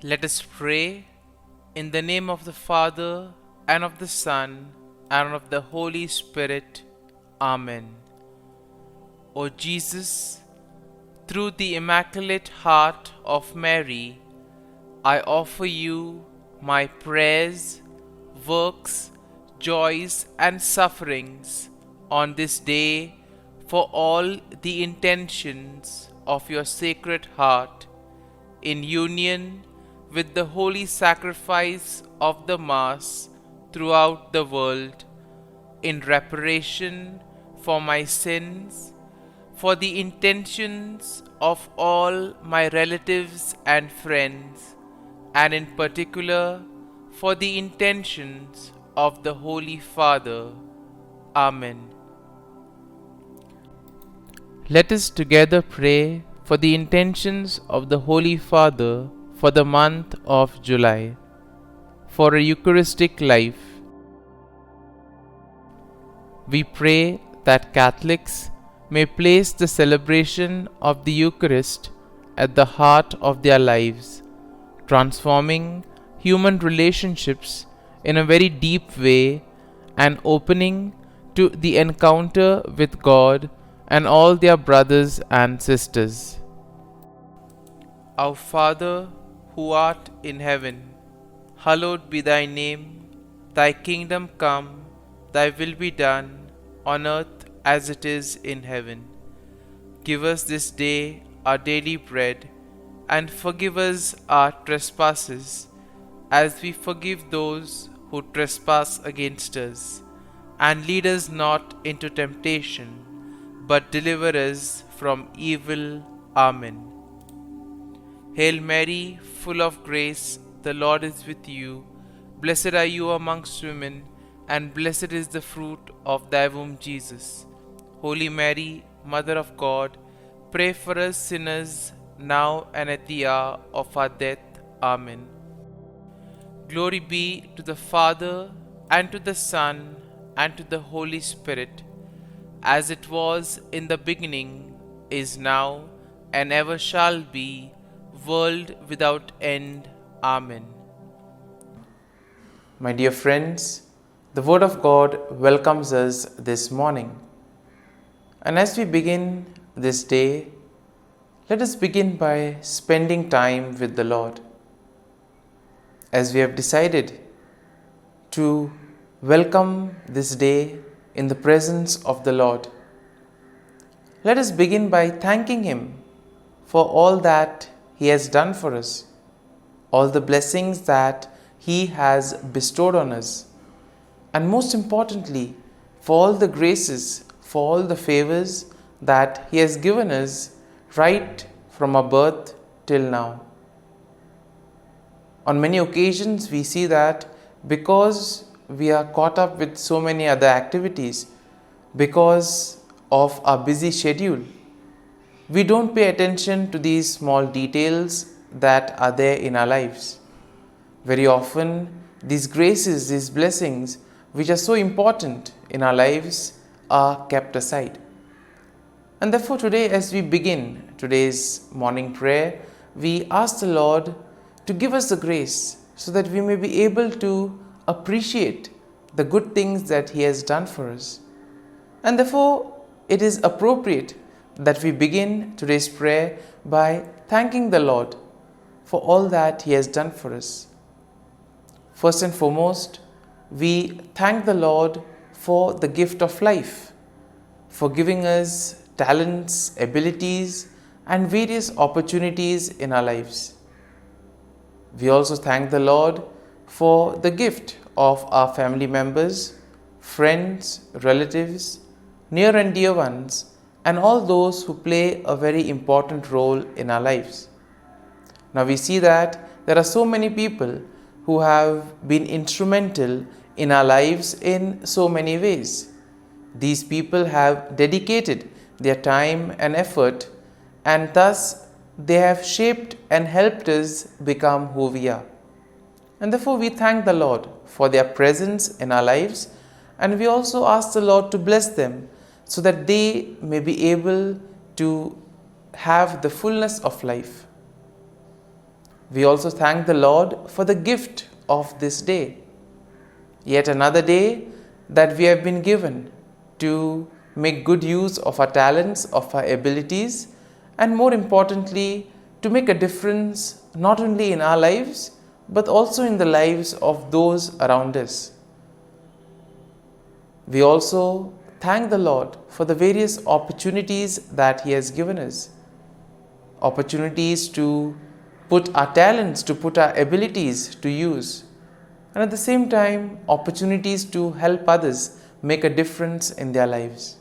Let us pray in the name of the Father, and of the Son, and of the Holy Spirit. Amen. O Jesus, through the Immaculate Heart of Mary, I offer you my prayers, works, joys, and sufferings on this day for all the intentions of your Sacred Heart, in union with the holy sacrifice of the Mass throughout the world, in reparation for my sins, for the intentions of all my relatives and friends, and in particular for the intentions of the Holy Father. Amen. Let us together pray for the intentions of the Holy Father for the month of July, for a Eucharistic life. We pray that Catholics may place the celebration of the Eucharist at the heart of their lives, transforming human relationships in a very deep way and opening to the encounter with God and all their brothers and sisters. Our Father, who art in heaven, hallowed be thy name. Thy kingdom come, thy will be done, on earth as it is in heaven. Give us this day our daily bread, and forgive us our trespasses, as we forgive those who trespass against us. And lead us not into temptation, but deliver us from evil. Amen. Hail Mary, full of grace, the Lord is with you. Blessed are you amongst women, and blessed is the fruit of thy womb, Jesus. Holy Mary, Mother of God, pray for us sinners, now and at the hour of our death. Amen. Glory be to the Father, and to the Son, and to the Holy Spirit, as it was in the beginning, is now, and ever shall be, world without end. Amen. My dear friends, the Word of God welcomes us this morning. And as we begin this day, let us begin by spending time with the Lord. As we have decided to welcome this day in the presence of the Lord, let us begin by thanking Him for all that He has done for us, all the blessings that He has bestowed on us, and most importantly, for all the graces, for all the favors that He has given us right from our birth till now. On many occasions, we see that because we are caught up with so many other activities, because of our busy schedule, we don't pay attention to these small details that are there in our lives. Very often, these graces, these blessings, which are so important in our lives, are kept aside. And therefore today, as we begin today's morning prayer, we ask the Lord to give us the grace so that we may be able to appreciate the good things that He has done for us. And therefore, it is appropriate that we begin today's prayer by thanking the Lord for all that He has done for us. First and foremost, we thank the Lord for the gift of life, for giving us talents, abilities, and various opportunities in our lives. We also thank the Lord for the gift of our family members, friends, relatives, near and dear ones, and all those who play a very important role in our lives. Now we see that there are so many people who have been instrumental in our lives in so many ways. These people have dedicated their time and effort, and thus they have shaped and helped us become who we are. And therefore we thank the Lord for their presence in our lives, and we also ask the Lord to bless them so that they may be able to have the fullness of life. We also thank the Lord for the gift of this day. Yet another day that we have been given to make good use of our talents, of our abilities, and more importantly, to make a difference not only in our lives, but also in the lives of those around us. We also thank the Lord for the various opportunities that He has given us. Opportunities to put our talents, to put our abilities to use. And at the same time, opportunities to help others make a difference in their lives.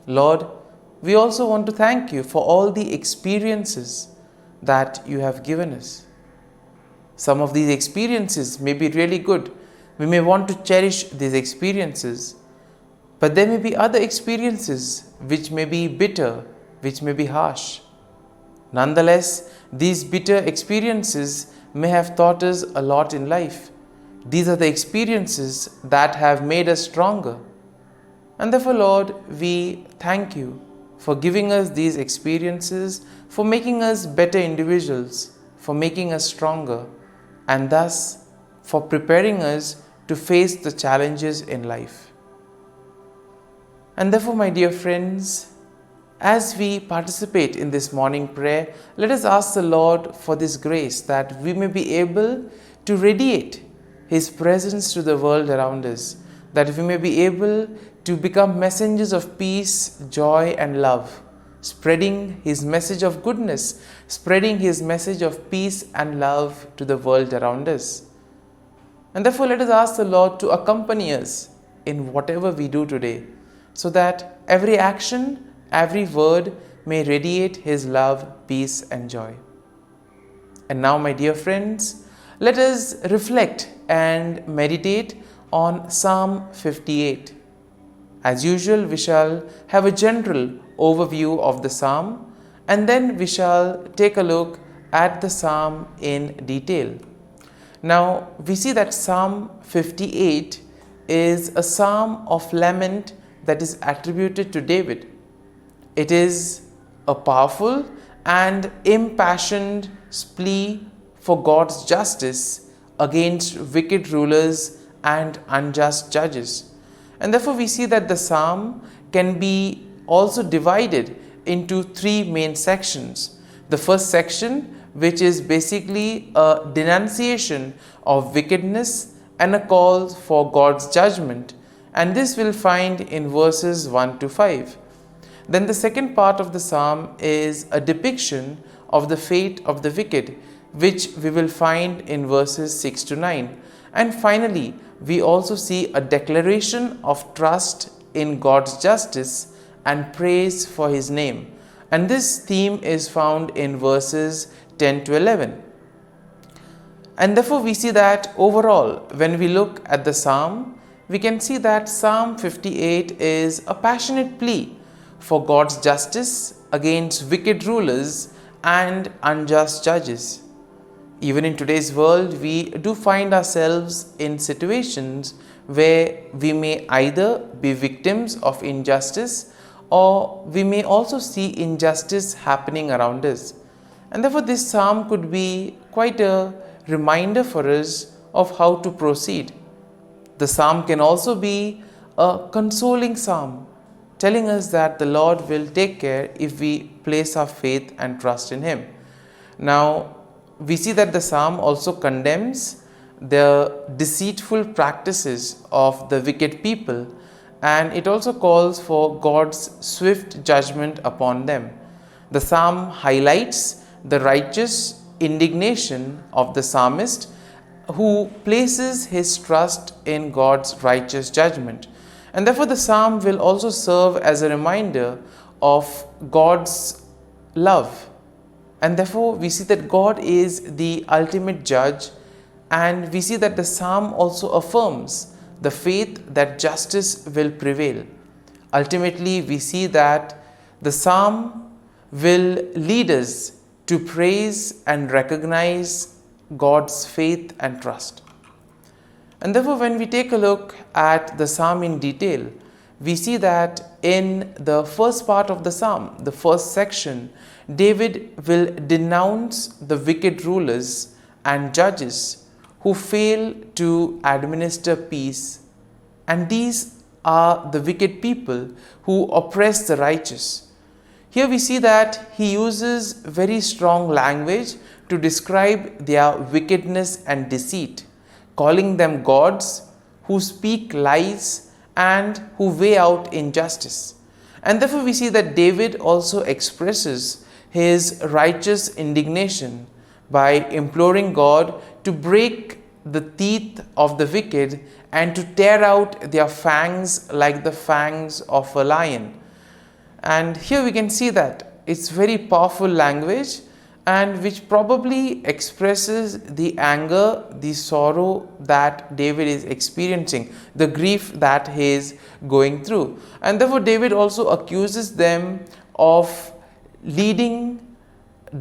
Lord, we also want to thank You for all the experiences that You have given us. Some of these experiences may be really good. We may want to cherish these experiences. But there may be other experiences which may be bitter, which may be harsh. Nonetheless, these bitter experiences may have taught us a lot in life. These are the experiences that have made us stronger. And therefore, Lord, we thank You for giving us these experiences, for making us better individuals, for making us stronger, and thus for preparing us to face the challenges in life. And therefore, my dear friends, as we participate in this morning prayer, let us ask the Lord for this grace that we may be able to radiate His presence to the world around us, that we may be able to become messengers of peace, joy, and love, spreading His message of goodness, spreading His message of peace and love to the world around us. And therefore, let us ask the Lord to accompany us in whatever we do today, so that every action, every word may radiate His love, peace, and joy. And now, my dear friends, let us reflect and meditate on Psalm 58. As usual, we shall have a general overview of the psalm, and then we shall take a look at the psalm in detail. Now, we see that Psalm 58 is a psalm of lament that is attributed to David. It is a powerful and impassioned plea for God's justice against wicked rulers and unjust judges. And therefore, we see that the psalm can be also divided into three main sections. The first section, which is basically a denunciation of wickedness and a call for God's judgment, and this we'll find in verses 1 to 5. Then the second part of the psalm is a depiction of the fate of the wicked, which we will find in verses 6 to 9. And finally, we also see a declaration of trust in God's justice and praise for His name. And this theme is found in verses 10 to 11. And therefore, we see that overall, when we look at the psalm, we can see that Psalm 58 is a passionate plea for God's justice against wicked rulers and unjust judges. Even in today's world, we do find ourselves in situations where we may either be victims of injustice, or we may also see injustice happening around us. And therefore, this psalm could be quite a reminder for us of how to proceed. The psalm can also be a consoling psalm, telling us that the Lord will take care if we place our faith and trust in Him. Now, we see that the psalm also condemns the deceitful practices of the wicked people, and it also calls for God's swift judgment upon them. The psalm highlights the righteous indignation of the psalmist, who places his trust in God's righteous judgment. And therefore, the psalm will also serve as a reminder of God's love. And therefore, we see that God is the ultimate judge, and we see that the psalm also affirms the faith that justice will prevail. Ultimately, we see that the psalm will lead us to praise and recognize God's faith and trust. And therefore, when we take a look at the psalm in detail, we see that in the first part of the psalm, the first section, David will denounce the wicked rulers and judges who fail to administer peace, and these are the wicked people who oppress the righteous. Here we see that he uses very strong language to describe their wickedness and deceit, calling them gods who speak lies and who weigh out injustice. And therefore we see that David also expresses his righteous indignation by imploring God to break the teeth of the wicked and to tear out their fangs like the fangs of a lion. And here we can see that it's very powerful language, and which probably expresses the anger, the sorrow that David is experiencing, the grief that he is going through. And therefore David also accuses them of being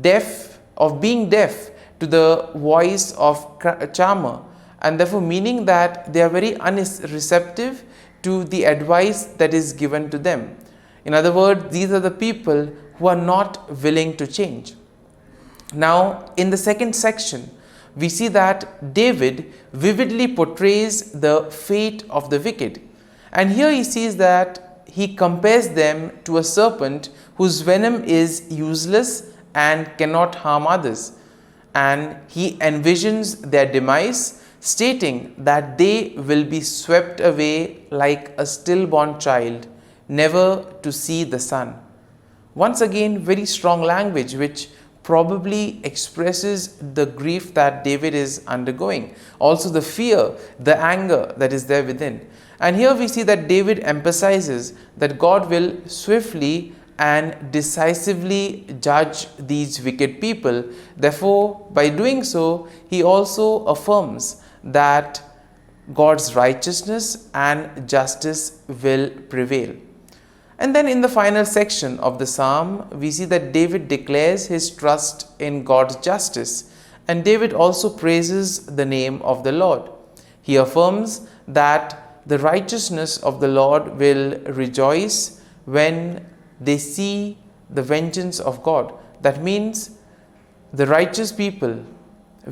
deaf to the voice of charmer, and therefore meaning that they are very unreceptive to the advice that is given to them. In other words, these are the people who are not willing to change. Now, in the second section, we see that David vividly portrays the fate of the wicked. And here he sees that he compares them to a serpent whose venom is useless and cannot harm others. And he envisions their demise, stating that they will be swept away like a stillborn child, never to see the sun. Once again, very strong language which probably expresses the grief that David is undergoing, also the fear, the anger that is there within. And here we see that David emphasizes that God will swiftly and decisively judge these wicked people. Therefore, by doing so, he also affirms that God's righteousness and justice will prevail. And then in the final section of the psalm, we see that David declares his trust in God's justice, and David also praises the name of the Lord. He affirms that the righteousness of the Lord will rejoice when they see the vengeance of God. That means the righteous people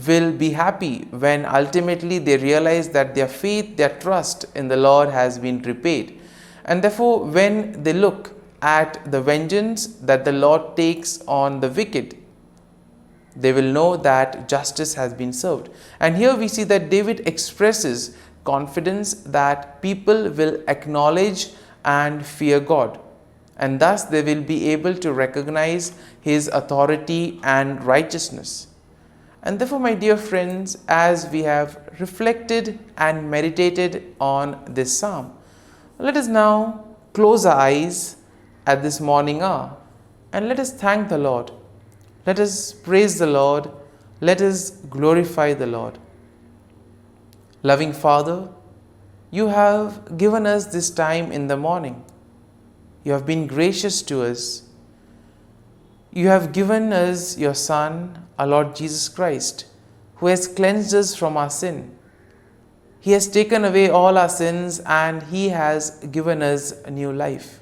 will be happy when ultimately they realize that their faith, their trust in the Lord has been repaid. And therefore, when they look at the vengeance that the Lord takes on the wicked, they will know that justice has been served. And here we see that David expresses confidence that people will acknowledge and fear God, and thus they will be able to recognize his authority and righteousness. And therefore, my dear friends, as we have reflected and meditated on this psalm, let us now close our eyes at this morning hour and let us thank the Lord. Let us praise the Lord. Let us glorify the Lord. Loving Father, you have given us this time in the morning. You have been gracious to us. You have given us your Son, our Lord Jesus Christ, who has cleansed us from our sin. He has taken away all our sins and He has given us a new life.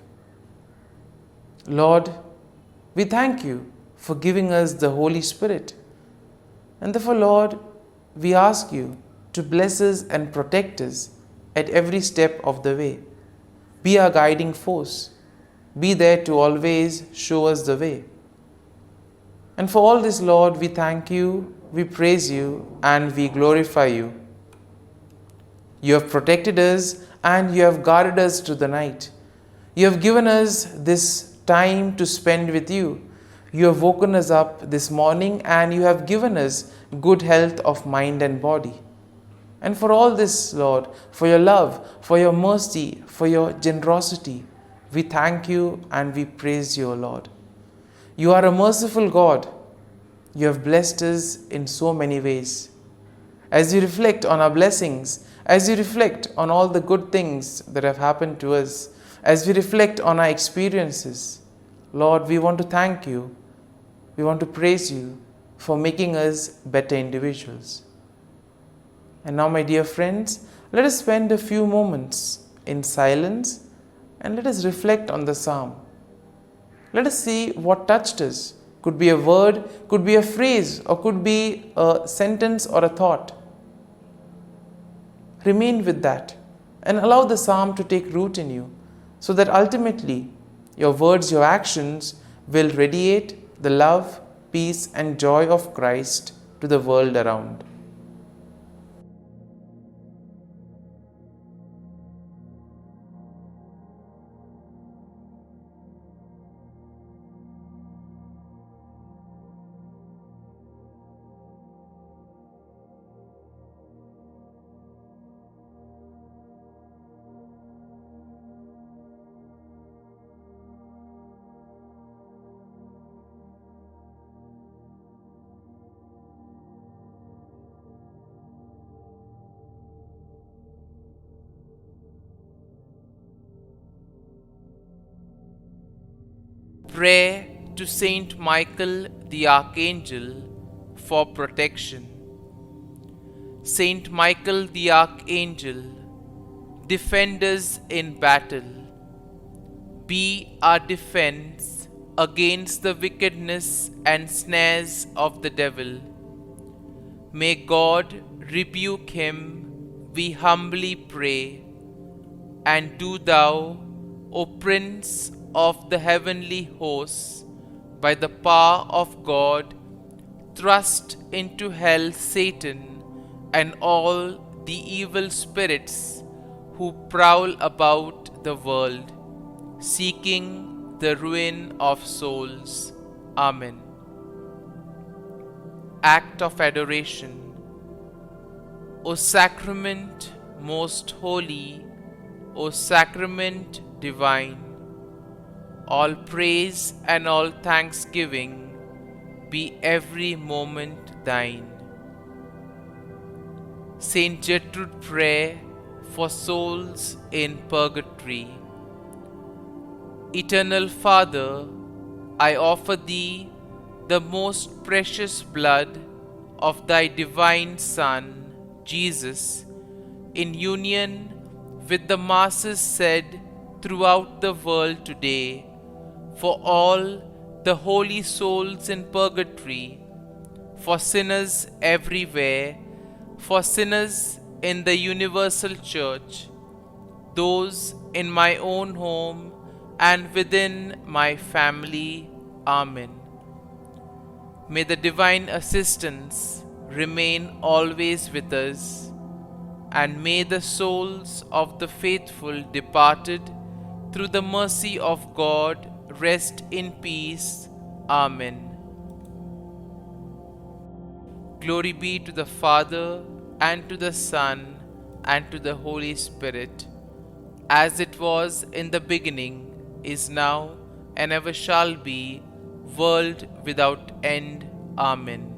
Lord, we thank you for giving us the Holy Spirit. And therefore, Lord, we ask you to bless us and protect us at every step of the way. Be our guiding force. Be there to always show us the way. And for all this, Lord, we thank you, we praise you, and we glorify you. You have protected us and you have guarded us through the night. You have given us this time to spend with you. You have woken us up this morning and you have given us good health of mind and body. And for all this, Lord, for your love, for your mercy, for your generosity, we thank you and we praise you, O Lord. You are a merciful God. You have blessed us in so many ways. As we reflect on our blessings, as we reflect on all the good things that have happened to us, as we reflect on our experiences, Lord, we want to thank you. We want to praise you for making us better individuals. And now, my dear friends, let us spend a few moments in silence and let us reflect on the psalm. Let us see what touched us. Could be a word, could be a phrase, or could be a sentence or a thought. Remain with that and allow the psalm to take root in you, so that ultimately your words, your actions will radiate the love, peace, and joy of Christ to the world around. Prayer to Saint Michael the Archangel for protection. Saint Michael the Archangel, defend us in battle. Be our defense against the wickedness and snares of the devil. May God rebuke him, we humbly pray. And do thou, O Prince of the heavenly hosts, by the power of God, thrust into hell Satan and all the evil spirits who prowl about the world, seeking the ruin of souls. Amen. Act of Adoration. O Sacrament most holy, O Sacrament divine, all praise and all thanksgiving be every moment thine. Saint Gertrude Prayer for souls in purgatory. Eternal Father, I offer Thee the most precious blood of Thy divine Son, Jesus, in union with the masses said throughout the world today, for all the holy souls in purgatory, for sinners everywhere, for sinners in the universal church, those in my own home and within my family. Amen. May the divine assistance remain always with us, and may the souls of the faithful departed through the mercy of God rest in peace. Amen. Glory be to the Father, and to the Son, and to the Holy Spirit, as it was in the beginning, is now, and ever shall be, world without end. Amen.